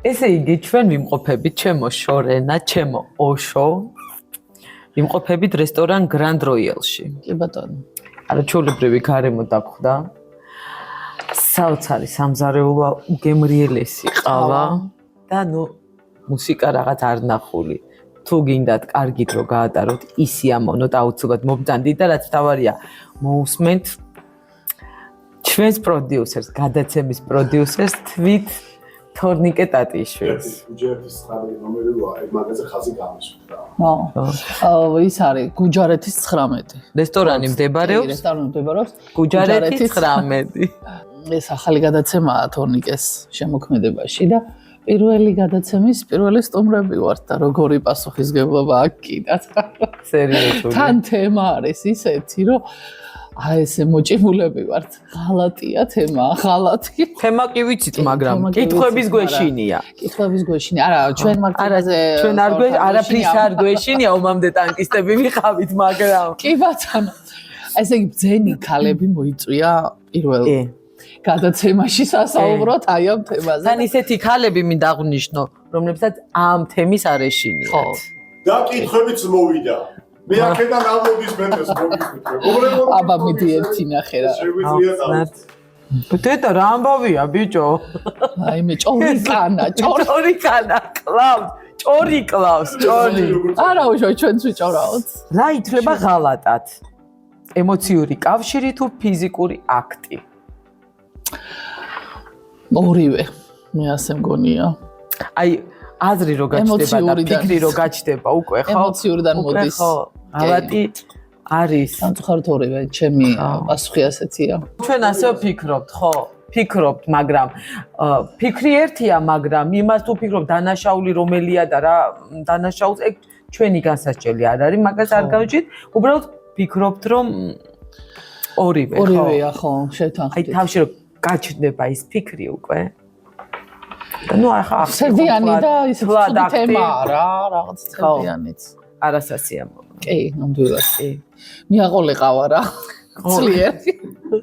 ესე იგი ჩვენ ვიმყოფებით ჩემო შორენა, ჩემო ოშო. ვიმყოფებით რესტორან Grand Royal-ში. კი ბატონო. არა ჩვეულებრივი გარემო დაგხვდა. საოცარი სამზარეულო უგემრიელესი ყავა და ნუ მუსიკა რაღაც არ ნახული. თუ გინდათ კარგით რომ გაატაროთ ისი ამონოთ აუცილებლად მომწანდით და რაც თავარია მოусმენთ ჩვენს პროდიუსერს, გადაცემის პროდიუსერს თვით თორნიკე ტატიშვილს. გუჯარეთის ხარი ნომერი 8, მაგაზე ხაზი გამისვლა. ის არის გუჯარეთის 19. რესტორანი მდებარეობს? რესტორანი მდებარეობს გუჯარეთის 19. ეს ახალი გადაცემაა თორნიკეს შემოქმედებაში და პირველი გადაცემის პირველი სტუმრები ვართ და როგორი პასუხისგებლობა აქ კიდაც. სერიოზულად. თან თემა არის ისეთი, რომ ესე მოჭიმულები ვართ. ღალატია თემა, ღალატი. თემა კი ვიცით, მაგრამ კითხვების გვეშინია. კითხვების გვეშინია. არა, ჩვენ მაგაზე ჩვენ არაფრის არ გვეშინია, ომამდე ტანკისტები ვიყავით, მაგრამ კი ბატონო. ესე იგი ბძენი ქალები მოიწვია პირველ გადაცემაში სასაუბროთ აი ამ თემაზე. თან ისეთი ქალები მინდა აღვნიშნო, რომლებსაც ამ თემის არ ეშინიათ. და კითხვებიც მოვიდა. მე აქედან ამოდის მეტეს მოგიხვით. აბა მიდი ერთი ნახე რა. შეგვიძლია წავიდეთ. დედა რა ამბავია ბიჭო? აი მე ჭორიკანა, ჭორიკანა კლავს, ჭორი კლავს, ჭორი. არა უშო ჩვენც ვიჭორავთ. რა ითვლება ღალატად? ემოციური კავშირი თუ ფიზიკური აქტი? ორივე. მე ასე მგონია. აი აზრი რო გაჩნდება და ფიქრი რო გაჩნდება უკვე ხო? ემოციურიდან მოდის. ღალატი არის. სამწუხაროდ ორივე, ჩემი პასუხი ასეთია. ჩვენ ასე ვფიქრობთ, ხო? ფიქრობთ, მაგრამ ფიქრი ერთია, მაგრამ იმას თუ ფიქრობ დანაშაული რომელია და რა დანაშაულს ეგ ჩვენი განსასჯელი არ არის, მაგას არ გავიჭით, უბრალოდ ფიქრობთ, რომ ორივე, ხო? ორივეა, ხო, შევთანხმდით. აი თავში რო გაჩნდება ის ფიქრი უკვე. ნუ ახლა სერდიანი და ის ცუდი თემაა რა, რაღაც სერდიანიც. არასასიამოვნო. კი, ნამდვილად. კი. მიაყოლეყავა რა. ძლიერი.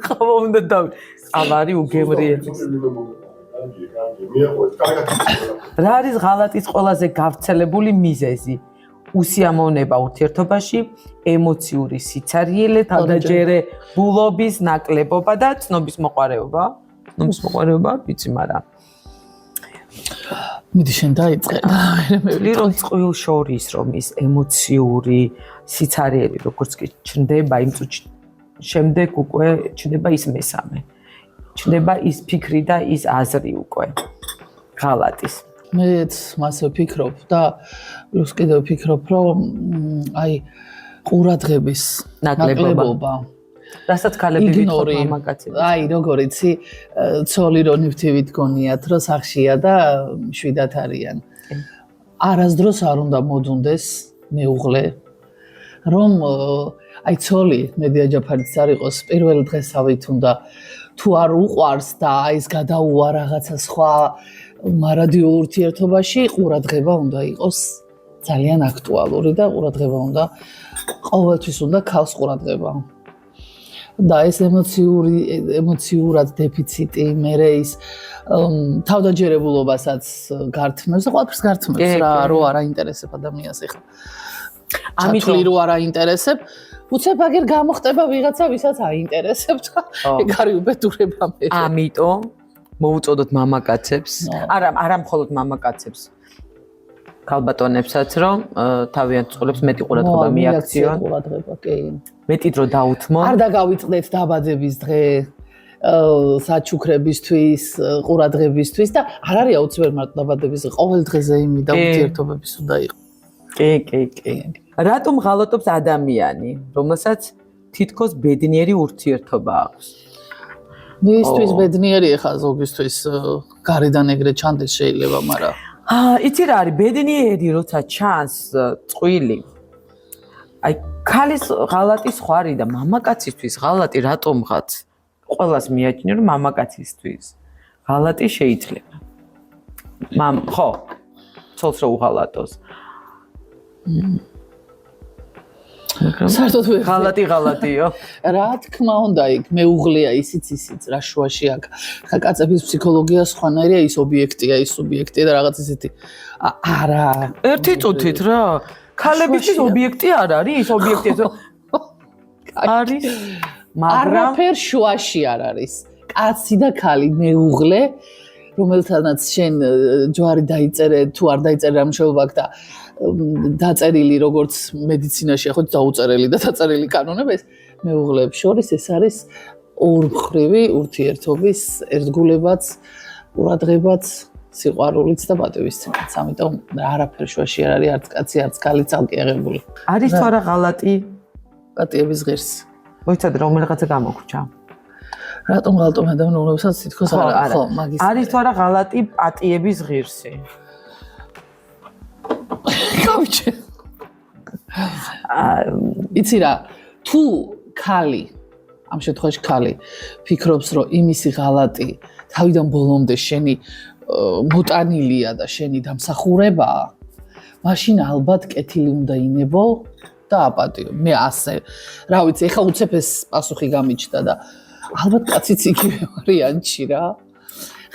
ხავა უნდა დავი. ავარი უგემრიელი. რა არის ღალატის ყველაზე გავრცელებული მიზეზი? უსიამოვნება ურთიერთობაში, ემოციური სიცარიელე, თავდაჯერებულობის ნაკლებობა და ცნობის მოყარეობა. ცნობის მოყარეობა, ვიცი, მაგრამ მიდი შენ დაიწყე. ლირონ წყვილ შორის რომ ის ემოციური სიცარიელი როგორც კი ჩნდება იმ წუთში შემდეგ უკვე ჩნდება ის მესამე. ჩნდება ის ფიქრი და ის აზრი უკვე ღალატის. მეც მასე ვფიქრობ და პლუს კიდევ ვფიქრობ რომ აი ყურადღების ნაკლებობა რასაც ქალები ვითხოვთ მამაკაცებს. აი როგორ იცი ცოლი რო ნივთივით გონიათ რომ სახშია და შვიდათ არიან. არასდროს არ უნდა მოდუნდეს მეუღლე რომ აი ცოლი მედია ჯაფარიც არ იყოს პირველ დღესავით უნდა თუ არ უყვარს და აი ეს გადაუვა რაღაცა სხვა მარადიულ ურთიერთობაში ყურადღება უნდა იყოს ძალიან აქტუალური და ყურადღება უნდა ყოველთვის უნდა ქალს ყურადღება და ეს ემოციურად დეფიციტი მერე ის თავდაჯერებულობასაც გართმევს და ყველაფერს გართმევს რა რო არ აინტერესებ ადამიანს ეხლა ამიტომ რო არ აინტერესებ უცებ აგერ გამოხდება ვიღაცა ვისაც აინტერესებს და ეგ არის უბედურება მე ამიტომ მოუწოდოთ მამაკაცებს არა მხოლოდ მამაკაცებს ქალბატონებსაც რომ თავიანთ წყვილებს მეტი ყურადღება მიაქციონ ყურადღება კი მეტი დრო დაუთმო არ დაგავიწყდეთ დაბადების დღე საჩუქრებისთვის ყურადღებისთვის და არ არის აუცილებელი მარტო დაბადების დღე ყოველ დღეზე იმი და ურთიერთობების უნდა იყოს კი რატომ ღალატობს ადამიანი რომელსაც თითქოს ბედნიერი ურთიერთობა აქვს მისთვის ბედნიერი ხა ზოგისთვის გარედან ეგრე ჩანდეს შეიძლება მაგრამ იცი რა არის ბედნიერი როცა ჩანს წყვილი აი ქალის ღალატი სხვა არის და მამაკაცისთვის ღალატი რატომღაც ყველას მიაჩნია რომ მამაკაცისთვის ღალატი შეიძლება ხო ცოლს რო უღალატოს საერთოდ ღალატიო. რა თქმა უნდა, იქ მეუღლეა ისიც რა შუაში აქ. ხა კაცების ფსიქოლოგია სხვანაირია, ის ობიექტია, ის სუბიექტია და რაღაც ისეთი. არა. ერთი წუთით რა. ქალებისთვის ობიექტი არ არის, ის ობიექტია. არის, მაგრამ არაფერ შუაში არ არის. კაცი და ქალი მეუღლე, რომელთანაც შენ ჯვარი დაიწერე, თუ არ დაიწერე რა მშობლობა აქვს და დაწერილი როგორც მედიცინაში ახლა დაუწერელი და დაწერილი კანონები ეს მეუღლეებს შორის ეს არის ორმხრივი ურთიერთობის ერთგულებაც, ყურადღებაც, სიყვარულიც და პატივისცემაც. ამიტომ არაფერ შუაში არ არის არც კაცი, არც ქალი ცალკე აღებული. არის თუ არა ღალატი პატიების ღირს. მოიცადე რომელიღაცა გამოგვრჩა. რატომ ადამიანებსაც თითქოს არა ხო მაგის არის თუ არა ღალატი პატიების ღირსი. გავიჩე. იცი რა, თუ ქალი, ამ შემთხვევაში ქალი ფიქრობს, რომ იმისი ღალატი თავიდან ბოლომდე შენი მოტანილია და შენი დამსახურებაა, მაშინ ალბათ კეთილი უნდა ინებო და აპატიო. მე ასე, რა ვიცი, ეხა უცებ ეს პასუხი გამიჩნდა და ალბათ კაციც იგივე ვარიანტში რა.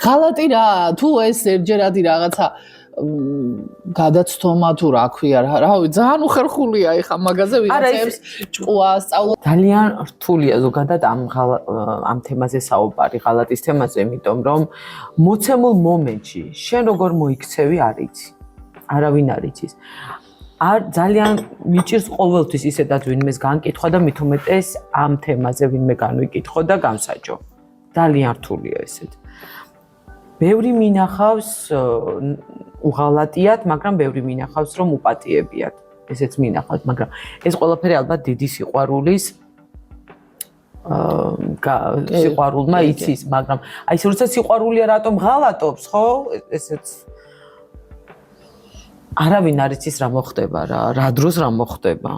ღალატი რა, თუ ეს ერთჯერადი რაღაცა გადაცთომა თუ რა ქვია რა ვიცი ძალიან უხერხულია ეხა მაგაზე ვიღაცებს ჭკუა სწავლა ძალიან რთულია ზოგადად ამ თემაზე საუბარი ღალატის თემაზე იმიტომ რომ მოცემულ მომენტში შენ როგორ მოიქცევი არ იცი არავინ არ იცის არ ძალიან მიჭირს ყოველთვის ისედაც ვინმეს განკითხვა და მით უმეტეს ამ თემაზე ვინმე განვიკითხო და გამსაჯო ძალიან რთულია ესეთ ბევრი მინახავს უღალატიათ, მაგრამ ბევრი მინახავს რომ უპატიებიათ. ესეც მინახავს, მაგრამ ეს ყველაფერი ალბათ დიდი სიყვარულის სიყვარულმა იცის, მაგრამ აი ეს როცა სიყვარულია რატომ ღალატობს, ხო? ესეც არავინ არ იცის რა მოხდება რა დროს რა მოხდება.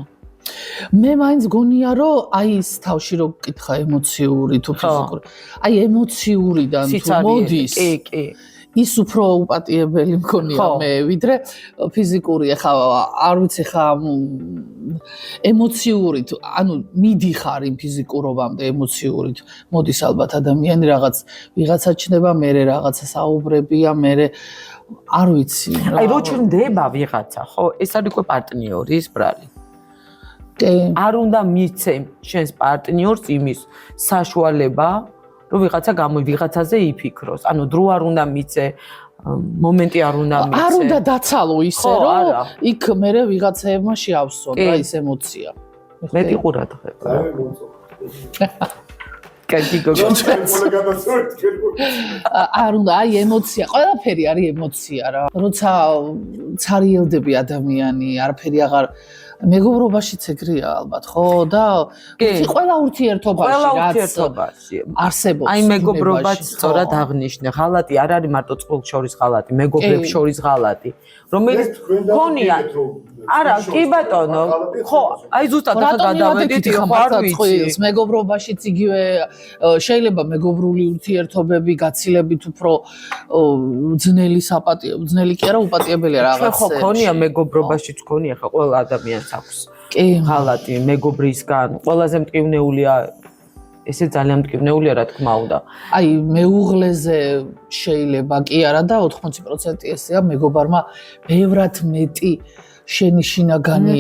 მე მაინც გონია რომ აი ის თავში რო გკითხა ემოციური თუ ფიზიკური. აი ემოციურიდან თუ მოდის. კი. ის უფრო უპატიებელი მქონია მე ვიდრე ფიზიკური ხა არ ვიცი ხა ემოციურით ანუ მიდიხარ იმ ფიზიკურობამდე ემოციურით მოდის ალბათ ადამიანი რაღაც ვიღაცა ჩნდება მე რაღაცა საუბრებია მე არ ვიცი აი რო ჩნდება ვიღაცა ხო ეს არის უკვე პარტნიორის ბრალი არ უნდა მიცემ შენს პარტნიორს იმის საშუალება რომ ვიღაცაზე იფიქროს. ანუ დრო არ უნდა მიცე, მომენტი არ უნდა მიცე. არ უნდა დაცალო ისე, რომ იქ მე ვიღაცაებმა შეავსო და ის ემოცია. მეტი ყურადღება. კაი გოგო. არ უნდა, აი ემოცია, ყველაფერი არის ემოცია რა. როცა ცარიელდები ადამიანი, არაფერი აღარ მეგობრობაშიც ეგრეა ალბათ ხო და ყველა ურთიერთობაში არსებობს აი მეგობრობაც სწორად აღნიშნე ღალატი არ არის მარტო წყვილს შორის ღალატი მეგობრებს შორის ღალატი რომელიც გონია არა კი ბატონო ხო აი ზუსტად ახლა გადავედით ხო არ ვიცი მეგობრობაშიც იგივე შეიძლება მეგობრული ურთიერთობები გაცილებით უფრო ძნელი კი არა უპატიებელია რაღაცა ხო გონია მეგობრობაშიც გონია ხა ყველა ადამიანს აქვს ღალატი მეგობრისგან ყველაზე მტკივნეულია ესე ძალიან მტკივნეულია რა თქმა უნდა აი მეუღლეზე შეიძლება კი არა და 80% ესეა მეგობარმა ბევრად მეტი შენი შინაგანი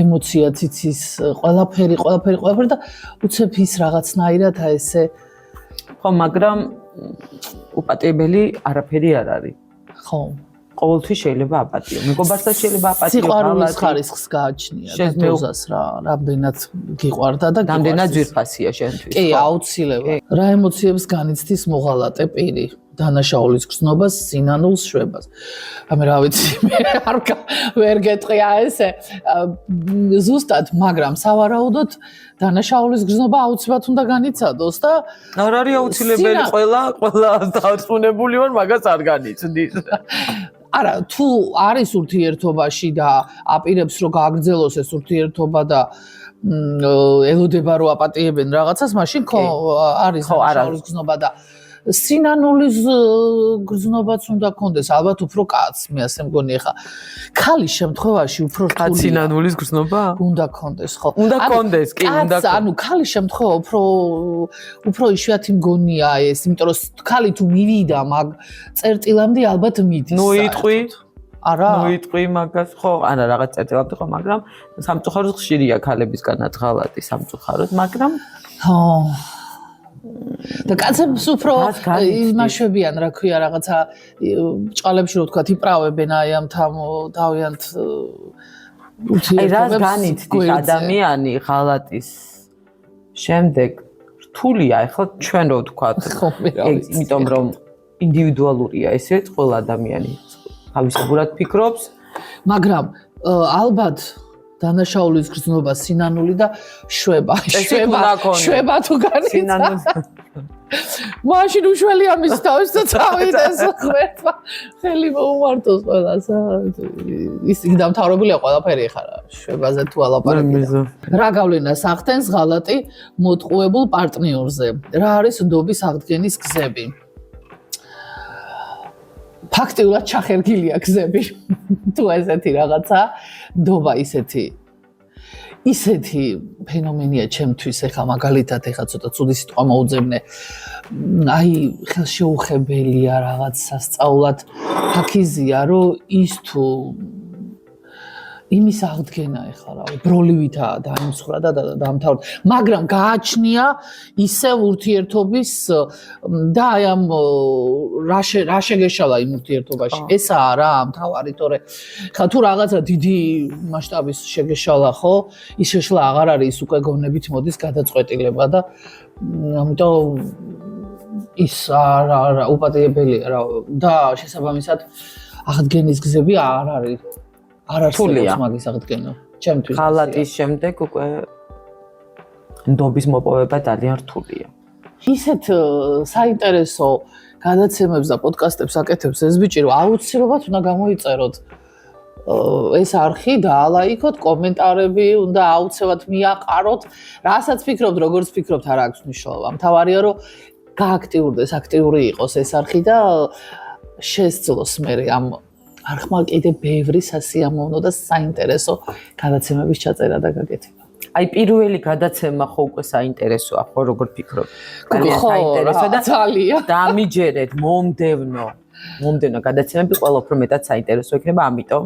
ემოციაც იცის ყველაფერი და უცებ ის რაღაცნაირად აი ესე ხო მაგრამ უპატიებელი არაფერი არ არის ხო ყოველთვის შეიძლება აპატიო. მეგობარსაც შეიძლება აპატიო. სიყვარულის ხარისხს გააჩნია და დოზას რა, რამდენად გიყვარდა და რამდენად ძვირფასია შენთვის. კი, აუცილებლად. რა ემოციებს განიცდის მოღალატე პირი? დანაშაულის გრძნობას, სინანულს, შვებას. ამე რა ვიცი, მე ვერ გეტყვია ესე. ზუსტად, მაგრამ სავარაუდოდ დანაშაულის გრძნობა აუცილებლად უნდა განიცადოს და არ არის აუცილებელი ყველა დარწმუნებული ვარ, მაგას არ განიცდის. არა, თუ არის ურთიერთობაში და აპირებს რომ გააგრძელოს ეს ურთიერთობა და ელოდება რომ აპატიებენ რაღაცას, მაშინ ხო არის დანაშაულის გრძნობა და სინანულის გრძნობაც უნდა კონდეს, ალბათ უფრო კაც, მე ასე მგონი ახლა. ქალის შემთხვევაში უფრო რთულია. კაც სინანულის გრძნობა? უნდა კონდეს, ხო. უნდა კონდეს, კი, უნდა. ანუ ქალის შემთხვევა უფრო იშვიათი მგონია ეს, იმიტომ რომ ქალი თუ მივიდა მაგ წერტილამდე ალბათ მიდის. ნუ იტყვი. არა. ნუ იტყვი მაგას, ხო, არა რაღაც წერტილამდე ხო, მაგრამ სამწუხაროდ ხშირია ქალებისგანაც ღალატი სამწუხაროდ, მაგრამ ხო. და კაცებს უფრო იმაშვებიან, რა ქვია, რაღაცა ჭყალებში რო თქვა, იპრავებენ აი ამ თავიანთ აი რას განიცდის ადამიანი ღალატის შემდეგ რთულია, ეხლა ჩვენ რო ვთქვა, იმიტომ რომ ინდივიდუალურია ესეც ყველა ადამიანი თავისებურად ფიქრობს, მაგრამ ალბათ დანაშაულის გრძნობა სინანული და შვება თუ განიცა. მაშინ უშველი ამის თავს და წავიდეს ღმერთმა ხელი მოუმართოს ყველას. ის დამთავრებულია ყველაფერი ხარა შვებაზე თუ ალაპარაკია. რა გავლენას ახდენს ღალატი მოტყუებულ პარტნიორზე? რა არის ნდობის აღდგენის გზები? ფაქტიურად ჩახერგილია გზები. თუ ესეთი რაღაცა ნდობა ისეთი ფენომენია ჩემთვის, ეხლა მაგალითად ეხლა ცოტა ცუდი სიტყვა მოუძებნე. აი ხელშეუხებელია რაღაც სასწაულად ფაქიზია, რომ ის თუ იმის აღდგენა ეხლა რა ბროლივითაა დაიმსხვრა და დამთავრდა, მაგრამ გააჩნია ისევ ურთიერთობის და აი ამ რა შეგეშალა იმ ურთიერთობაში. ესაა რა მთავარი, თორე ხა თუ რაღაცა დიდი მასშტაბის შეგეშალა, ხო, ის შეშლა აღარ არის, ის უკვე გონებით მოდის გადაწყვეტილება და ამიტომ ის არა უპატიებელია რა და შესაბამისად აღდგენის გზები არ არის. არ არსებობს მაგის აღდგენა. ჩემთვის ღალატის შემდეგ უკვე ნდობის მოპოვება ძალიან რთულია. ისეთ საინტერესო გადაცემებს და პოდკასტებს აკეთებს ეს ბიჭი, რომ აუცილებლად უნდა გამოიწეროთ ეს არხი და ალაიქოთ, კომენტარები უნდა აუცილებლად მიაყაროთ. რასაც ფიქრობთ, როგორც ფიქრობთ, არ აქვს მნიშვნელობა. მთავარია, რომ გააქტიურდეს, აქტიური იყოს ეს არხი და შესძლოს მე ამ არხმა კიდე ბევრი სასიამოვნო და საინტერესო გადაცემების ჩაწერა და გაკეთება. აი პირველი გადაცემა ხო უკვე საინტერესოა, ხო როგორ ფიქრობ? ძალიან საინტერესო და ძალიან დამიჯერეთ მომდევნო გადაცემები ყველა უფრო მეტად საინტერესო იქნება, ამიტომ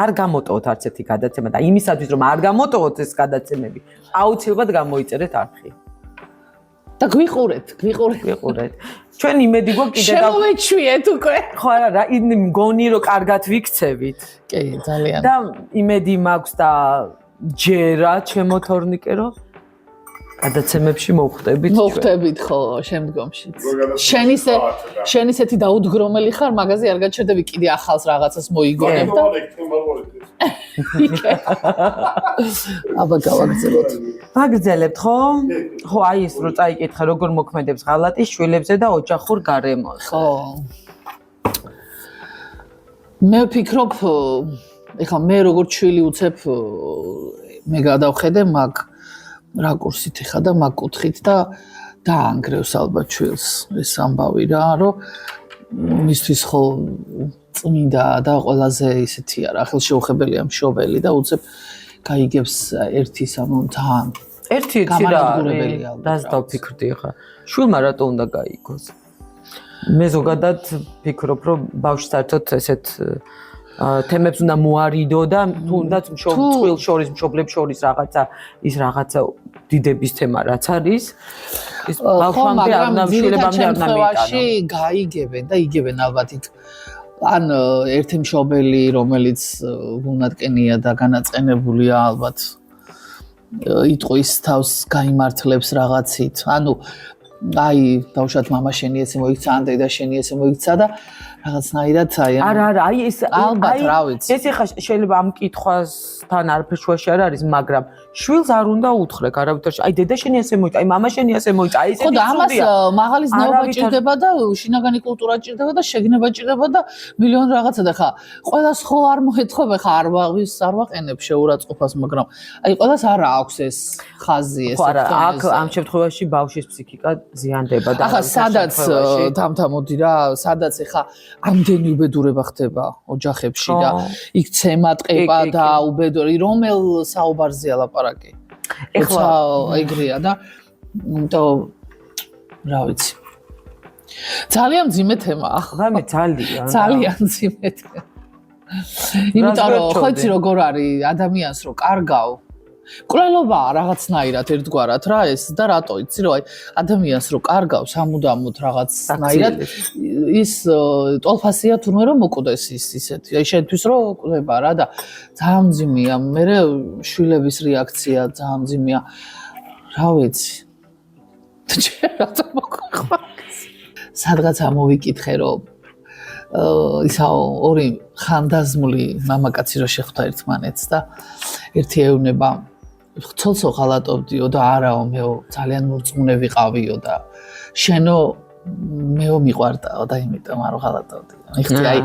არ გამოტოვოთ არც ერთი გადაცემა და იმისათვის რომ არ გამოტოვოთ ეს გადაცემები, აუცილებლად გამოიწერეთ არხი. და გვიყურეთ. ჩვენ იმედი გვაქვს კიდე შემოვეჩვიეთ უკვე. ხო არა, მგონი რომ კარგად ვიქცევით. კი, ძალიან. და იმედი მაქვს და ჯერა ჩემო თორნიკე რომ გადაცემებში მოვხვდებით ჩვენ. მოვხვდებით ხო, შემდგომშიც. შენ ისეთი დაუდგრომელი ხარ, მაგაზე არ გაჩერდები, კიდე ახალს რაღაცას მოიგონებ და აბა გავაგზავნოთ. ვაგრძელებთ ხო? ხო, აი ეს რო წაიკითხა, როგორ მოქმედებს ღალატი შვილებზე და ოჯახურ გარემოს. ხო. მე ვფიქრობ, ეხლა მე როგორც შვილი უცებ მე გადავხედე მაგ რაკურსით ეხლა და მაგ კუთხით და დაანგრევს ალბათ შვილს ეს ამბავი რა, რომ მისთვის ხო წმინდა და ყველაზე ისეთია რა, ხელშეუხებელია მშობელი და უცებ გაიგებს ერთის ანუ თან. ერთი იცი რა, დას დავფიქრდი ხა. შვილმა რატო უნდა გაიგოს? მე ზოგადად ფიქრობ, რომ ბავშვს საერთოდ ესეთ თემებს უნდა მოარიდო და თუნდაც წყვილ შორის, მშობლებს შორის რაღაცა დიდების თემა რაც არის, ის ბავშვამდე არ უნდა შვილებამდე არ უნდა მიიტანო. გაიგებენ და იგებენ ალბათ იქ ან ერთი მშობელი, რომელიც გულნატკენია და განაწყენებულია ალბათ იტყვის თავს გაიმართლებს რაღაცით. ანუ აი ბავშვად მამა შენი ესე მოიქცა, ან დედა შენი ესე მოიქცა და რაღაცნაირად აი არა, აი ეს ალბათ რა ვიცი. ეს ახლა შეიძლება ამ კითხვასთან არაფერ შუაში არ არის, მაგრამ შვილს არ უნდა უთხრე არავითარ. აი დედა შენი ესე მოიქცა, აი მამა შენი ესე მოიქცა, აი ესეთი ხო და ამას მაღალი ზნეობა ჭირდება და შინაგანი კულტურა ჭირდება და შეგნება ჭირდება და მილიონი რაღაცა და ხა ყველას ხო არ მოეთხოვე ხა არ ვაყენებ შეურაცხყოფას, მაგრამ აი ყველას არა აქვს ეს ხაზი ეს ხო არა, აქ ამ შემთხვევაში ბავშვის ფსიქიკა ზიანდება და ახლა სადაც თამთამოდი რა, სადაც ეხა ამდენი უბედურება ხდება ოჯახებში და იქ ცემატყება და უბედური რომელ საუბარზეა ლაპარაკი. ეხლა ეგრეა და იმიტომ რა ვიცი. ძალიან ძიმე თემა. ახლა მე ძალიან ძიმე თემა. იმიტომ რომ ხო იცი როგორ არის ადამიანს რო კარგავ კვლელობაა რაღაცნაირად ერთგვარად რა ეს და რატო იცი რომ აი ადამიანს რო კარგავს ამუდამოდ რაღაცნაირად ის ტოლფასია თურმე რომ მოკვდეს ის ისეთი აი შენთვის რო კვდება რა და ძალიან მძიმეა მე შვილების რეაქცია ძალიან მძიმეა რა ვიცი რატო მოყვება სადღაც ამოვიკითხე რომ ისა ორი ხანდაზმული მამაკაცი რო შეხვდა ერთმანეთს და ერთი ეუბნება ცოლსო ღალატობდიო და არაო მეო ძალიან მორწმუნე ვიყავიო და შენო მეო მიყვარდაო და იმიტომ არ ღალატობდი. ეხლა აი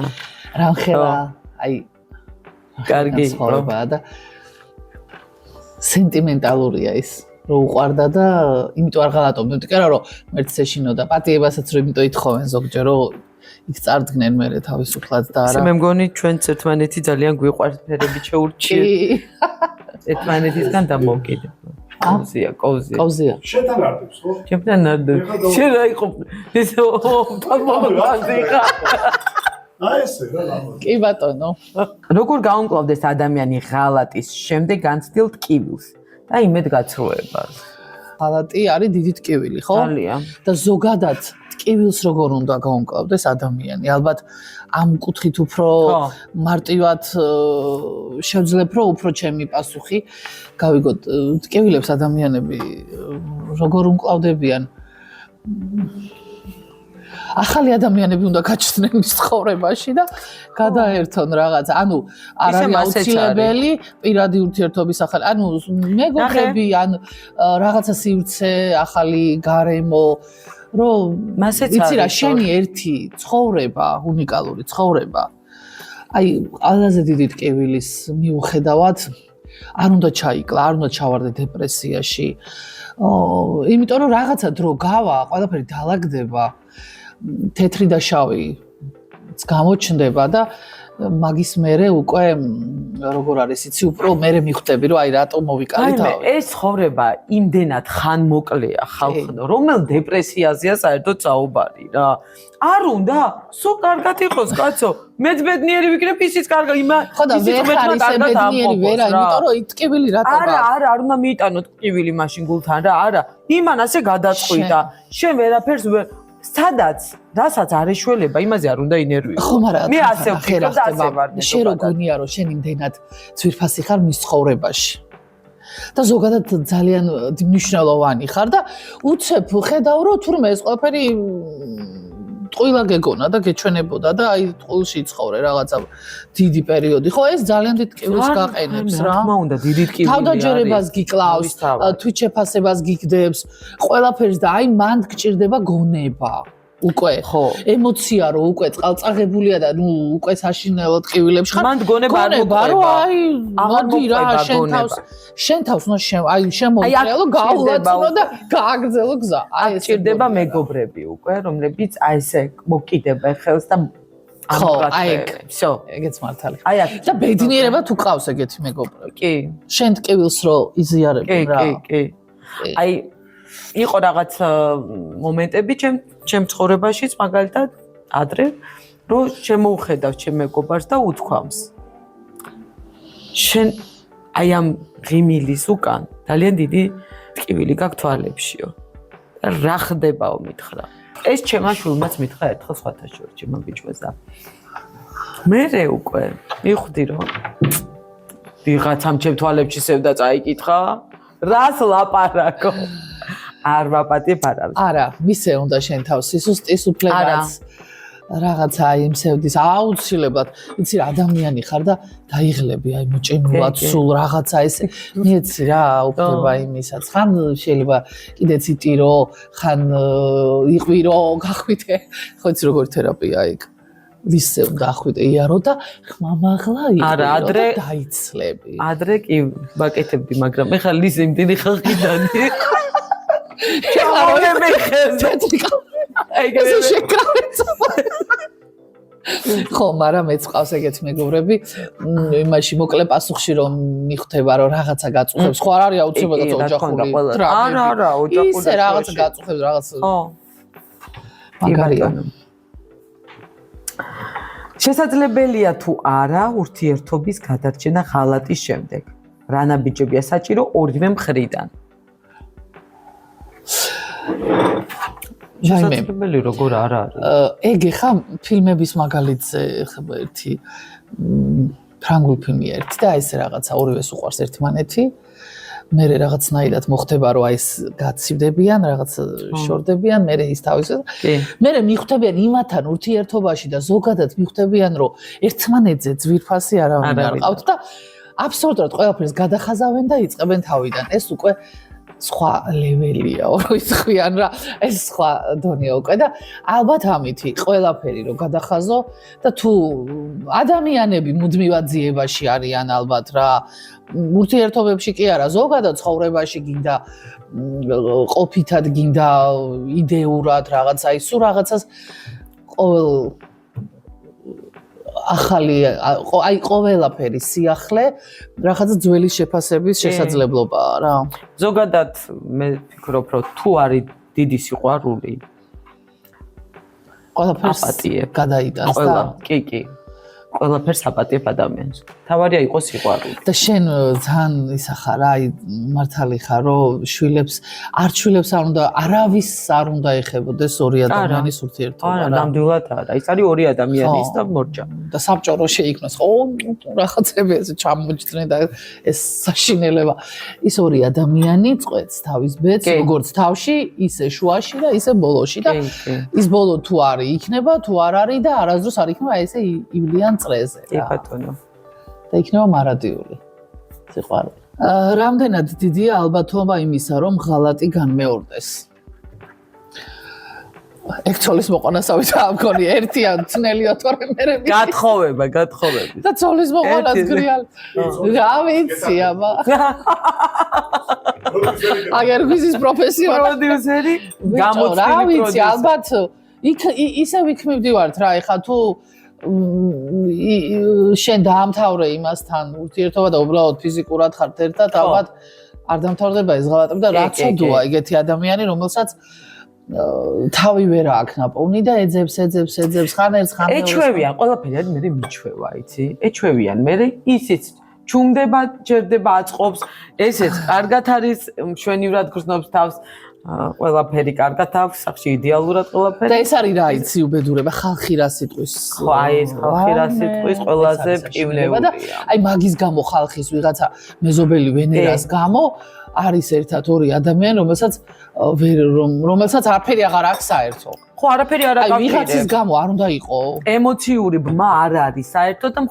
რამხელა აი კარგი პრობა და სენტიმენტალურია ის რო უყვარდა და იმიტომ არ ღალატობდი. იმიტომ რომ მერც ეშინო და პატიებასაც რო იმიტომ ითხოვენ ზოგჯერ რომ იქ წარდგნენ მე თავისუფლად და არა. მე მგონი ჩვენც ერთმანეთი ძალიან გვიყვარს ფერები შეურჩიეთ. ერთმანეთისგან დამოუკიდებელ. კოვზია. შენთან არდებს ხო? ჩემთან არდებს. შენ რა იყო? ეს თამბობანზიკა. აი ესე რა ლამაზი. კი ბატონო. როგორ გაუმკლავდეს ადამიანი ღალატის შემდეგ განცდილ ტკივილს და იმედ გაცრუებას? ღალატი არის დიდი ტკივილი, ხო? ძალიან. და ზოგადად ტკივილს როგორ უნდა გაუმკლავდეს ადამიანი? ალბათ ამ კუთხით უფრო მარტივად შევძლებ რომ უფრო ჩემი პასუხი გავიგოთ ტკივილებს ადამიანები როგორ უმკლავდებიან? ახალი ადამიანები უნდა გაჩნდნენ მის ცხოვრებაში და გადაერთონ რაღაც. ანუ არ არის აუცილებელი პირადი ურთიერთობის ახალი. ანუ მეგობრები ან რაღაცა სივრცე, ახალი გარემო რომ იცი რა შენი ერთი ცხოვრება, უნიკალური ცხოვრება. აი, ყველაზე დიდი ტკივილის მიუხედავად არ უნდა ჩაიკლა, არ უნდა ჩავარდე დეპრესიაში. იმიტომ რომ რაღაცა დრო გავა, ყველაფერი დაალაგდება. თეთრი და შავი გამოჩნდება და მაგის მერე უკვე როგორ არის იცი უფრო მერე მიხვდები რომ აი რატომ მოვიკალე თავი. ეს ცხოვრება იმდენად ხანმოკლეა ხალხო, რომელ დეპრესიაზეა საერთოდ საუბარი რა. არ უნდა, სულ კარგად იყოს კაცო. მეც ბედნიერი ვიქნებ, ისიც კარგა იმა. ხო და ვერ ხარ ისე ბედნიერი ვერა, იმიტომ რომ იტკივილი რატო გაქვს? არა, არ უნდა მიიტანოთ ტკივილი მაშინ გულთან რა, არა. იმან ასე გადაწყვიტა. შენ ვერაფერს სადაც რასაც არ ეშველება, იმაზე არ უნდა ინერვიო. ხო, მაგრამ მე ასე ვფიქრობ და ასე ვარ. შენ რო გონია რომ შენ იმდენად ძვირფასი ხარ მის ცხოვრებაში. და ზოგადად ძალიან მნიშვნელოვანი ხარ და უცებ ხედავ რომ თურმე ეს ყველაფერი ტყუილა გეგონა და გეჩვენებოდა და აი ტყუილში ცხოვრე რაღაცა დიდი პერიოდი. ხო, ეს ძალიან დიდ ტკივილს გაყენებს რა. რა თქმა უნდა, დიდი ტკივილი არის. თავდაჯერებას გიკლავს, თვით შეფასებას გიგდებს, ყველაფერს და აი მანდ გჭირდება გონება. უკვე ემოცია რო უკვე წყალწაღებულია და ნუ უკვე საშინელო ტკივილებში ხარ. მანდ გონება არ მოყვება. აი მოდი რა შენ თავს უნდა აი შემოიწელო გაულაცნო და გააგრძელო გზა. აი ეს ჭირდება მეგობრები უკვე, რომლებიც აი ესე მოკიდება ხელს და ხო, აი всё, ეგეც მართალი. აი და ბედნიერება თუ ყავს ეგეთი მეგობრები. კი. შენ ტკივილს რო იზიარებ რა. კი. აი იყო რაღაც მომენტები ჩემ ცხოვრებაშიც მაგალითად ადრე რომ შემოუხედავ ჩემ მეგობარს და უთქვამს შენ აი ამ ღიმილის უკან ძალიან დიდი ტკივილი გაქვს თვალებშიო და რა ხდებაო მითხრა ეს ჩემმა შვილმაც მითხრა ერთხელ სხვათა შორის ჩემმა ბიჭვას და მე უკვე მიხვდი რომ ვიღაცამ ჩემ თვალებში სევდა წაიკითხა რას ლაპარაკო არ ვაპატიებ არავის. არა, მისე უნდა შენ თავს სისუსტის უფლებაც რაღაცა იმსევდის აუცილებლად. იცი რა ადამიანი ხარ და დაიღლები აი მოჭენულად სულ რაღაცა ესე. მეცი რა უფლება იმისაც. ხან შეიძლება კიდეც იტირო, ხან იყვირო, გახვიდე. ხო იცი როგორ თერაპია იქ. ვისე უნდა ახვიდე იარო და ხმამაღლა იყვირო და დაიცლები. ადრე კი ვაკეთებდი, მაგრამ ეხლა ლიზე იმდენი ხალხიდანი ჩამოვიდე ხეზე. ეგრევე შეკრავეთ. ხო, მაგრამ მეც ყავს ეგეთი მეგობრები, იმაში მოკლე პასუხში რომ მიხვდება რომ რაღაცა გაწუხებს, ხო არ არის აუცილებლად ოჯახური. არა, ოჯახური. ისე რაღაცა გაწუხებს, რაღაც. ხო. მაგარია. შესაძლებელია თუ არა ურთიერთობის გადარჩენა ღალატის შემდეგ. რა ნაბიჯებია საჭირო ორივე მხრიდან? შესაძლებელი როგორ არ არის? ეგ ხა ფილმების მაგალითზე ხება ერთი ფრანგული ფილმი ერთი და ეს რაღაცა ორივეს უყვარს ერთმანეთი. მე რაღაცნაირად მოხდება რომ აი ეს გაცივდებიან, რაღაც შორდებიან, მე ის თავის. მე მიხვდებიან იმათან ურთიერთობაში და ზოგადად მიხვდებიან რომ ერთმანეთზე ძვირფასი არავინ არ ყავთ და აბსოლუტურად ყველაფერს გადახაზავენ და იწყებენ თავიდან. ეს უკვე სხვა ლეველია, როიცხვიან რა, ეს სხვა დონეა უკვე და ალბათ ამითი ყველაფერი რომ გადახაზო და თუ ადამიანები მუდმივად ძიებაში არიან ალბათ რა, ურთიერთობებში კი არა, ზოგადად ცხოვრებაში გინდა ყოფითად, გინდა იდეურად რაღაცა, ის სულ რაღაცას ყოველ ახალი აი ყველაფერი სიახლე რაღაცა ძველი შეფასების შესაძლებლობაა რა. ზოგადად მე ვფიქრობ რომ თუ არის დიდი სიყვარული ყველაფერს გადაიტანს და კი ყველაფერს აპატიებ ადამიანს. თავარია იყოს სიყვარული. და შენ ძალიან ისა ხარ, აი მართალი ხარ, რომ შვილებს არ უნდა, არავის არ უნდა ეხებოდეს ორი ადამიანის ურთიერთობა. არა, ნამდვილად არა. ის არის ორი ადამიანი ის და მორჯა. და საბჭორო შეიქმნას. ხო, რაღაცები ესე ჩამოჯდნენ და ეს საშინელება. ის ორი ადამიანი წყვეტს თავის ბედს, როგორც თავში, ისე შუაში და ისე ბოლოში და ის ბოლო თუ არის, იქნება, თუ არ არის და არასდროს არ იქნება ესე ივლიან წრეზე რა. ბატონო. და იქნება მარადიული სიყვარული. რამდენად დიდია ალბათობა იმისა, რომ ღალატი განმეორდეს? ეგ ცოლის მოყანასავით ამქონი ერთია ძნელია თორე მე გათხოვება და ცოლის მოყანას გრიალ რა ვიცი აბა აგერ გვიზის პროფესია პროდიუსერი რა ვიცი ალბათ ისე ვიქმნივდივართ რა ეხა თუ შენ დაამთავრე იმასთან ურთიერთობა და უბრალოდ ფიზიკურად ხართ ერთად ალბათ არ დამთავრდება ეს ღალატები და რა ცოდოა ეგეთი ადამიანი რომელსაც თავი ვერ აქვს ნაპოვნი და ეძებს ხან ერთს ხან მეორეს ეჩვევიან ყველაფერი მე მიჩვევა იცი ეჩვევიან მე ისიც ჩუმდება ჯერდება აწყობს ესეც კარგად არის მშვენივრად გრძნობს თავს ყველაფერი კარგად აქვს სახში იდეალურად ყველაფერი და ეს არის რა იცი უბედურება ხალხი რა სიტყვის ხო აი ეს ხალხი რა სიტყვის ყველაზე პივნეულია და აი მაგის გამო ხალხის ვიღაცა მეზობელი ვენერას გამო არის ერთად ორი ადამიანი რომელსაც არაფერი აღარ აქვს საერთო ხო არაფერი არ აქვს აი ვიღაცის გამო არ უნდა იყო ემოციური ბმა არ არის საერთოდ და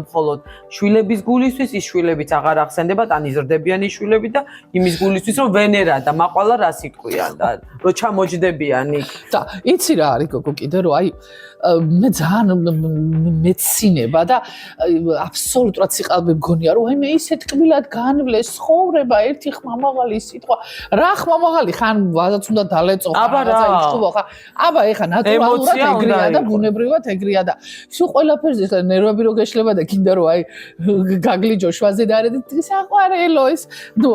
მხოლოდ შვილების გულისთვის ის შვილებიც აღარ ახსენდება ან იზრდებიან ის შვილები და იმის გულისთვის რომ ვენერა და მაყვალა რა სიტყვიან და რომ ჩამოჯდებიან იქ და იცი რა არის გოგო კიდე რომ აი მე ძალიან მეცინება და აბსოლუტურად სიყალბე მგონია რომ აი მე ისე ტკბილად განვლეს ცხოვრება ერთი ხმამაღალი სიტყვა რა ხმამაღალი ხან ვაზაც უნდა დალეწო რაღაცა იშუბო ხა აბა ეხა ნატურალურად ეგრეა და ბუნებრივად ეგრეა და სულ ყველაფერზე ეხლა ნერვები რო გეშლება და კიდე რომ აი გაგლიჯო შვაზე და არა საყვარელო ეს ნუ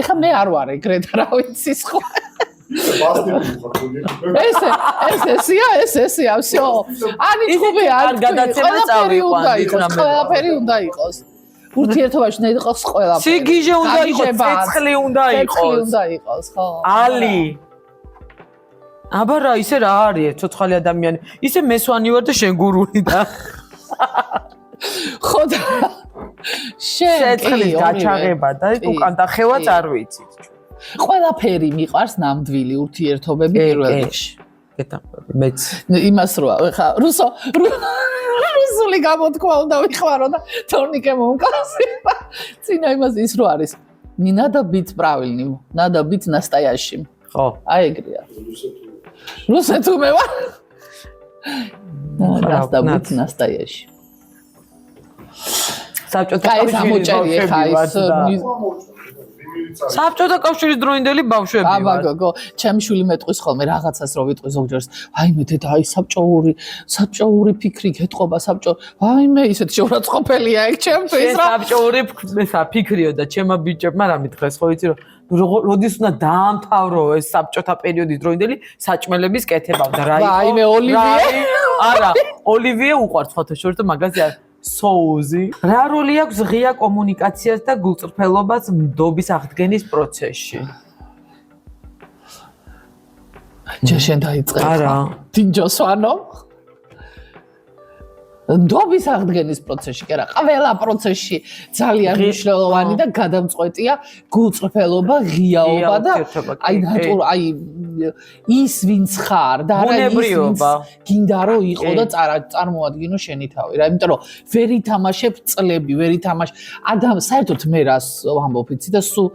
ეხა მე არ ვარ ეგრე და რა ვიცი სხვა ესეა всё ანი ხუბე არ გადაცემა წავიყვანდი ყველაფერი უნდა იყოს ურთიერთობაში უნდა იყოს ყველაფერი სიგიჟე უნდა იყოს ცეცხლი უნდა იყოს ხო ალი აბა რა ისე რა არის ცოცხალი ადამიანი ისე მესვანი ვარ და შენ გურული და ხო და შენ ცეცხლის გაჩაღება და უკან და ხევაც არ ვიცით ყველაფერი მიყვარს ნამდვილი ურთიერთობები პირველ რიგში. გეტყვი მეც იმას რა ხა რუსული გამოთქვა უნდა ვიხმარო და თორნიკე მომკავს. წინა იმას ის რო არის. Не надо быть правильным, надо быть настоящим. ხო. აი ეგრეა. რუსეთუ მე ვარ. надо быть настоящим. საბჭოთა კაცი ამოჭერი ხა ის პირიც არის. საბჭოთა კავშირის დროინდელი ბავშვები აბა გოგო, ჩემი შვილი მეტყვის ხოლმე რაღაცას რო ვიტყვი ზოგჯერს. ვაიმე დედა, აი საბჭოური ფიქრი გეტყობა საბჭო. ვაიმე ისეთ შეურაცხყოფელია ეგ ჩემთვის რა. საბჭოური ფიქრიო და ჩემმა ბიჭებმა რა მითხრეს, ხო იცი რომ როდის უნდა დაამთავრო ეს საბჭოთა პერიოდის დროინდელი საჭმელების კეთებავდა რა იყო? ვაიმე ოლივიე. არა, ოლივიე უყვარს ფოთოშორტ და მაგაზია соузи. რა როლი აქვს ღია კომუნიკაციას და გულწრფელობას მდობის აღდგენის პროცესში? ჯაშენ დაიწყე. არა. დინჯოსვანო. მდობის აღდგენის პროცესში, კი არა, ყველა პროცესში ძალიან მნიშვნელოვანი და გადამწყვეტია გულწრფელობა, ღიაობა და აი ის ვინც ხარ და არა ის ვინც გინდა რომ იყო და წარმოადგინო შენი თავი რა, იმიტომ რომ ვერ ითამაშებ წლები, ვერ ითამაშ საერთოდ მე რას ვამბობ იცი და სულ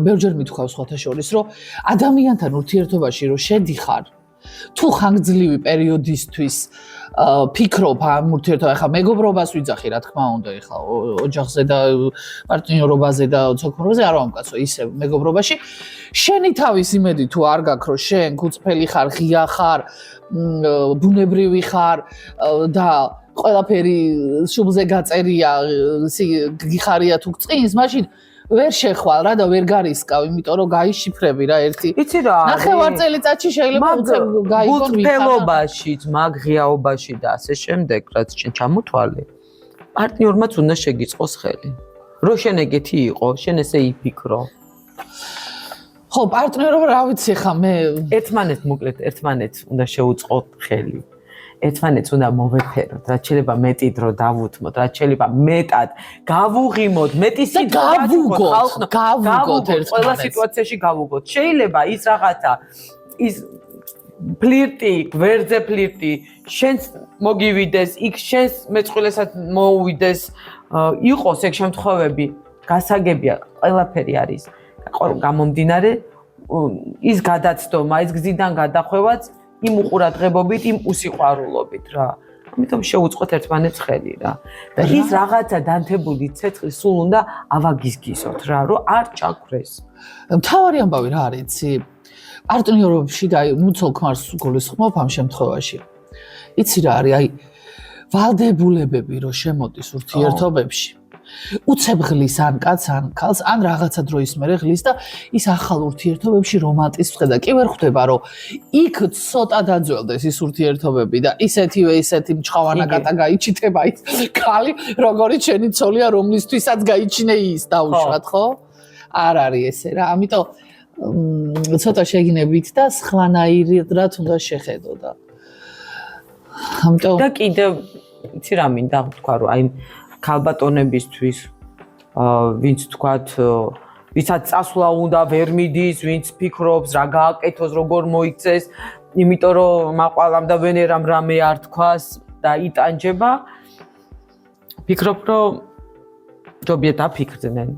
ბევრჯერ მithქვავს სხვათა შორის რომ ადამიანთან ურთიერთობაში რომ შედიხარ თუ ხანგრძლივი პერიოდისთვის ფიქრობ ამ ურთიერთობა, ხა მეგობრობას ვიძახი რა თქმა უნდა, ხა ოჯახზე და პარტნიორობაზე და ცოცხლობაზე არ ვამკაცო ისე მეგობრობაში. შენი თავის იმედი თუ არ გაქვს, რომ შენ გულწრფელი ხარ, ღია ხარ, ბუნებრივი ხარ და ყველაფერი შუბლზე გაწერია, გიხარია თუ წინს, მაშინ ვერ შეხვალ რა და ვერ გარისკავ, იმიტომ რომ გაიშიფრები რა ერთი. იცი რა არის? ნახევარ წელიწადში შეიძლება უცებ გაიგონ გულწრფელობაში, მაგ ღიაობაში და ასე შემდეგ, რაც შენ ჩამოთვალე. პარტნიორმაც უნდა შეგიწყოს ხელი. რო შენ ეგეთი იყო, შენ ესე იფიქრო. ხო, პარტნიორობა რა ვიცი ხა მე ერთმანეთს უნდა შეუწყოთ ხელი. ერთმანეთს უნდა მოვეფეროთ, რაც შეიძლება მეტი დრო დავუთმოთ, რაც შეიძლება მეტად გავუღიმოთ, მეტი სიტუაცია გავუგოთ ყველა სიტუაციაში გავუგოთ. შეიძლება ის რაღაცა ის ფლირტი, გვერდზე ფლირტი, შენს მოგივიდეს, იქ შენს მეწყვილესაც მოუვიდეს, იყოს ეგ შემთხვევები, გასაგებია, ყველაფერი არის. გამომდინარე ის გადაცდომა, ის გზიდან გადახვევაც იმ უყურადღებობით, იმ უსიყვარულობით რა. ამიტომ შეუწყოთ ერთმანეთს ხელი რა. და ის რაღაცა დანთებული ცეცხლი სულ უნდა ავაგიზგისოთ რა, რომ არ ჩაქრეს. მთავარი ამბავი რა არის, იცი? პარტნიორობებში და მუცელ ქმარს გულისხმობ ამ შემთხვევაში. იცი რა არის, აი ვალდებულებები რო შემოდის ურთიერთობებში. უცებ ღლის ან კაც ან ქალს ან რაღაცა დროის მერე ღლის და ის ახალ ურთიერთობებში რომანტიზმს ხედა. კი ვერ ხვდება რომ იქ ცოტა დაძველდეს ის ურთიერთობები და ისეთი მჩხავანაკატა გაიჩიტება ის ქალი, როგორიც შენი ცოლია, რომლისთვისაც გაიჩინე ის დაუშვათ, ხო? არ არის ესე რა. ამიტომ ცოტა შეგინებით და სხვანაირად უნდა შეხედო და ამიტომ და კიდევ იცი რა მინდა თქვა რომ აი ქალბატონებისთვის ვინც თქვათ ვისაც წასვლა უნდა ვერ მიდის, ვინც ფიქრობს რა გააკეთოს, როგორ მოიქცეს, იმიტომ რომ მაყვალამ და ვენერამ რამე არ თქვას და იტანჯება. ფიქრობ რომ ჯობია დაფიქრდნენ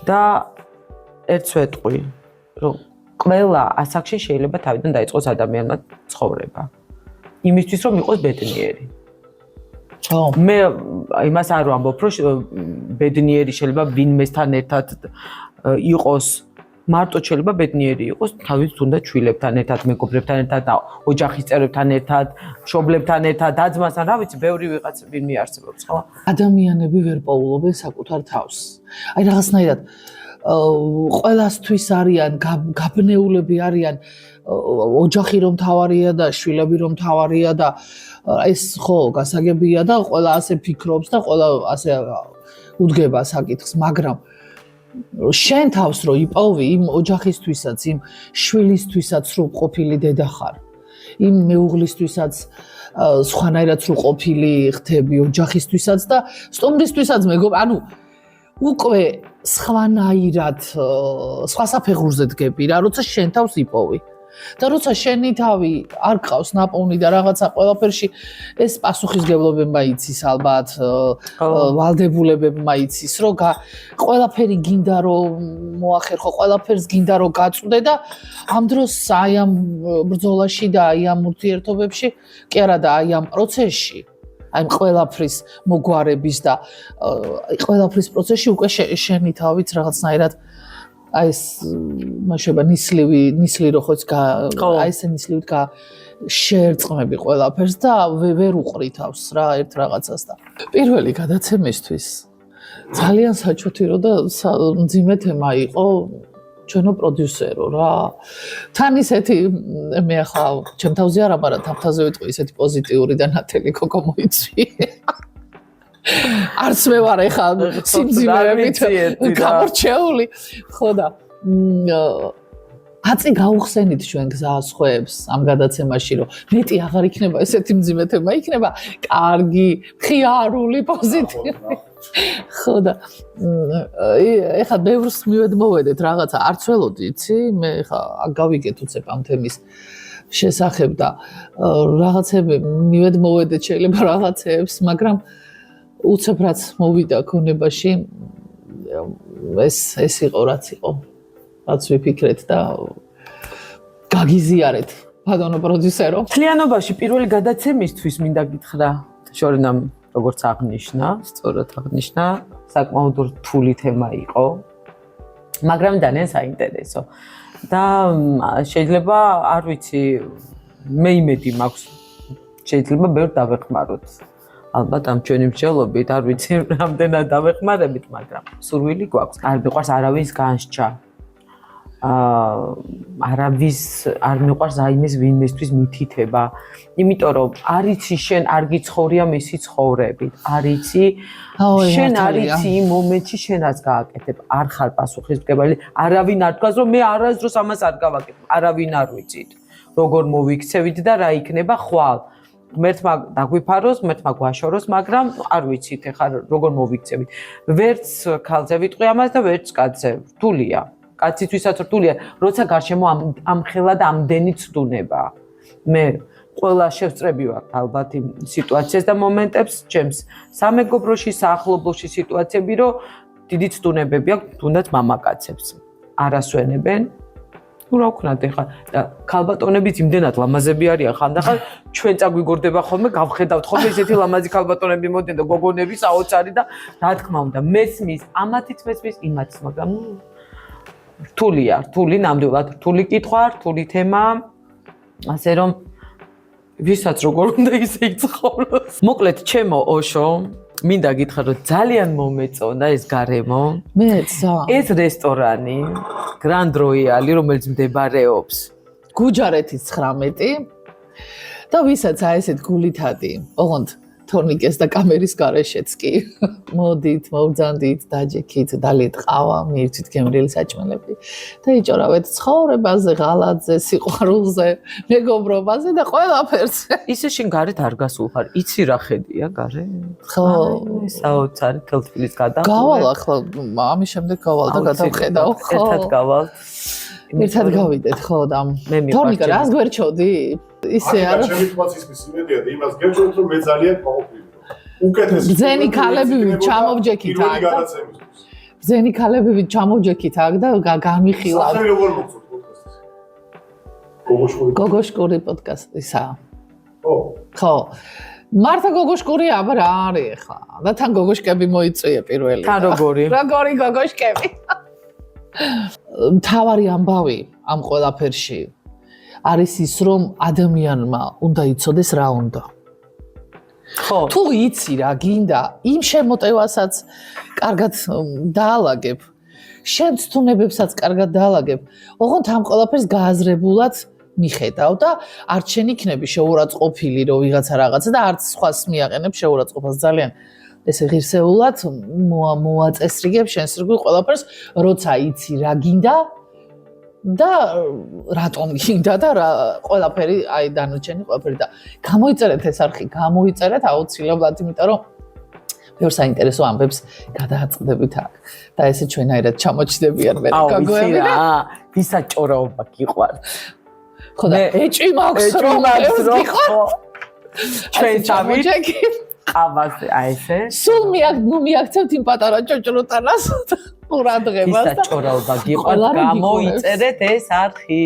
და ერთს ვეტყვი რომ ყველა ასაკში შეიძლება თავიდან დაიწყოს ადამიანმა ცხოვრება. იმისთვის რომ იყოს ბედნიერი. მე იმას არ ვამბობ, რომ ბედნიერი შეიძლება ვინმესთან ერთად იყოს, მარტო შეიძლება ბედნიერი იყოს თავის თუნდაც შვილებთან ერთად, მეგობრებთან ერთად, ოჯახის წევრებთან ერთად, მშობლებთან ერთად, და-ძმასთან, რა ვიცი, ბევრი ვიღაც ვინმე არსებობს, ხო? ადამიანები ვერ პოულობენ საკუთარ თავს. აი რაღაცნაირად ყველასთვის არიან, გაბნეულები არიან, ოჯახი რომ თავარია და შვილები რომ თავარია და ეს ხო გასაგებია და ყველა ასე ფიქრობს და ყველა ასე უდგება საკითხს, მაგრამ შენ თავს რო იპოვი იმ ოჯახისთვისაც, იმ შვილისთვისაც სრულყოფილი დედა ხარ, იმ მეუღლისთვისაც სხვანაირად სრულყოფილი ხდები ოჯახისთვისაც და სტუმრისთვისაც ანუ უკვე სხვანაირად სხვა საფეხურზე დგები რა, როცა შენ თავს იპოვი. და როცა შენი თავი არ გყავს ნაპოვნი და რაღაცა ყველაფერში ეს პასუხისგებლობებმა იცის ალბათ, ვალდებულებებმა იცის, რომ ყველაფერი გინდა რომ მოახერხო, ყველაფერს გინდა რომ გაწვდე და ამ დროს აი ამ ბრძოლაში და აი ამ ურთიერთობებში, კი არა და აი ამ პროცესში, აი ყველაფრის მოგვარების და ყველაფრის პროცესში უკვე შენი თავით რაღაცნაირად აი ეს მაშება ნისლი რო ხოც აი ეს ნისლივით შეერწყმები ყველაფერს და ვერ უყრითავს რა ერთ რაღაცას და პირველი გადაცემისთვის ძალიან საჩუთი რო და მძიმე თემა იყო ჩვენო პროდიუსერო რა თან ისეთი მე ახლა ჩემ თავზე არა მაგრამ თავზე ვიტყვი ისეთი პოზიტიური და ნათელი კოკო მოიწვი არც მე ვარ ეხა სიმძიმეებით გამორჩეული ხო და აწი გაუხსენით ჩვენ გზას ხვებს ამ გადაცემაში რომ მეტი აღარ იქნება ესეთი მძიმე თემა იქნება კარგი მხიარული პოზიტივი ხო და ეხა ბევრს მივედმოვედეთ რაღაცა არც ველოდი იცი მე ეხა გავიგეთ უცებ ამ თემის შესახებ და რაღაცები მივედმოვედეთ შეიძლება რაღაცეებს მაგრამ უცებ რაც მოვიდა ქონებაში ეს იყო რაც იყო რაც ვიფიქრეთ და გაგიზიარეთ ბატონო პროდიუსერო მთლიანობაში პირველი გადაცემისთვის მინდა გითხრა შორნამ როგორც აღნიშნა სწორად აღნიშნა საკმაოდ რთული თემა იყო მაგრამ ძალიან საინტერესო და შეიძლება არ ვიცი მე იმედი მაქვს შეიძლება ბევრ დავეხმაროთ ალბათ ამ ჩვენი მსჯელობით არ ვიცი რამდენად დავეხმარებით მაგრამ სურვილი გვაქვს არ მიყვარს არავის განსჯა არავის არ მიყვარს აიმეს ვინმესთვის მითითება იმიტომ რომ არიცი შენ არ გიცხოვრია მისი ცხოვრებით არიცი შენ არიცი იმ მომენტში შენ რაც გააკეთებ არ ხარ პასუხისმგებელი არავინ არ თქვას რომ მე არასდროს ამას არ გავაკეთებ არავინ არ ვიცით როგორ მოვიქცევით და რა იქნება ხვალ ღმერთმა დაგვიფაროს, ღმერთმა გვაშოროს, მაგრამ არ ვიცით ეხლა როგორ მოვიქცევით. ვერც ქალზე ვიტყვი ამას და ვერც კაცზე. რთულია. კაცისთვისაც რთულია, როცა გარშემო ამხელა და ამდენი ცდუნება. მე ყველა შევწრები ვარ ალბათ იმ სიტუაციას და მომენტებს, ჩემს სამეგობროში, საახლობლოში სიტუაციები, რომ დიდი ცდუნებები აქვს, თუნდაც მამაკაცებს. არასვენებენ ну რა ვქნათ ეხლა და ქალბატონებიც იმდენად ლამაზები არიან ხანდახან ჩვენ წაგვიგორდება ხოლმე გავხედავთ ხოლმე ესეთი ლამაზი ქალბატონები მოდიან და გოგონები საოცარი და რა თქმა უნდა მესმის ამათიც მესმის იმათიც მაგრამ რთულია რთული ნამდვილად რთული კითხვა რთული თემა ასე რომ ვისაც როგორ უნდა ისე იცხოვროს მოკლედ ჩემო ოშო მინდა გითხრა რომ ძალიან მომეწონა ეს გარემო მეც ეს რესტორანი Grand Royal რომელიც მდებარეობს გუჯარეთის 19 და ვისაც აი ესეთ გულითადი ოღონდ თორნიკეს და კამერის გარეშეც კი მოდით მოვძანდით დაჯექით დალეთ ყავა მიირთვით გემრიელი საჭმელები და იჭორავეთ ცხოვრებაზე ღალატზე სიყვარულზე მეგობრობაზე და ყველაფერზე ისე შენ გარეთ არ გასულ ხარ იცი რა ხედია გარე ხო საოცარი თელთბილის გადახურვა გავალ ახლა ამის შემდეგ გავალ და გადავხედავ ხო ერთად გავალ ერთად გავიდეთ ხო და თორნიკა რას გვერჩოდი ისე არა ჩემი თვალს ისმის იმედია და იმას გეჭვით რომ მე ძალიან მოყოლი უკეთეს ბზენი ქალებივით ჩამოვჯექით აქ ბზენი ქალებივით ჩამოვჯექით აქ და გამიხილავთ სახელი როგორ მოგწევთ პოდკასტის გოგოშკური პოდკასტისა ხო მართა გოგოშკური აბა რა არის ახლა და თან გოგოშკები მოიწვია პირველი თან როგორი გოგოშკები მთავარი ამბავი ამ ყველაფერში არის ის რომ ადამიანმა უნდა იცოდეს რა უნდა. ხო. თუ იცი რა გინდა, იმ შემოტევასაც კარგად დაალაგებ. შენ ცდუნებებსაც კარგად დაალაგებ. ოღონდ ამ ყველაფერს გააზრებულად მიხედავ და არც შენ იქნები შეურაცხყოფილი რომ ვიღაცა რაღაცა და არც სხვას მიაყენებ შეურაცხყოფას ძალიან ესე ღირსეულად მოაწესრიგებ შენს რიგ ყველაფერს, როცა იცი რა გინდა და რატომ გინდა და რა ყველაფერი აი დანარჩენი ყველაფერი და გამოიწერეთ ეს არხი გამოიწერეთ აუცილებლად იმიტომ რომ ბევრ საინტერესო ამბებს გადააწყდებით აქ და ესე ჩვენაირად ჩამოჩნდებიან მე გაგოები და ვისაჭორაობა გიყვართ ხო და ეჭვი მაქვს რომ ჩვენ ჩამოჩეკით ყავაზე აი ესე სულ მიაქცევთ იმ პატარა ჭოჭრუტანას ყურადღებას ვისაჭორაობა გიყვართ გამოიწერეთ ეს არხი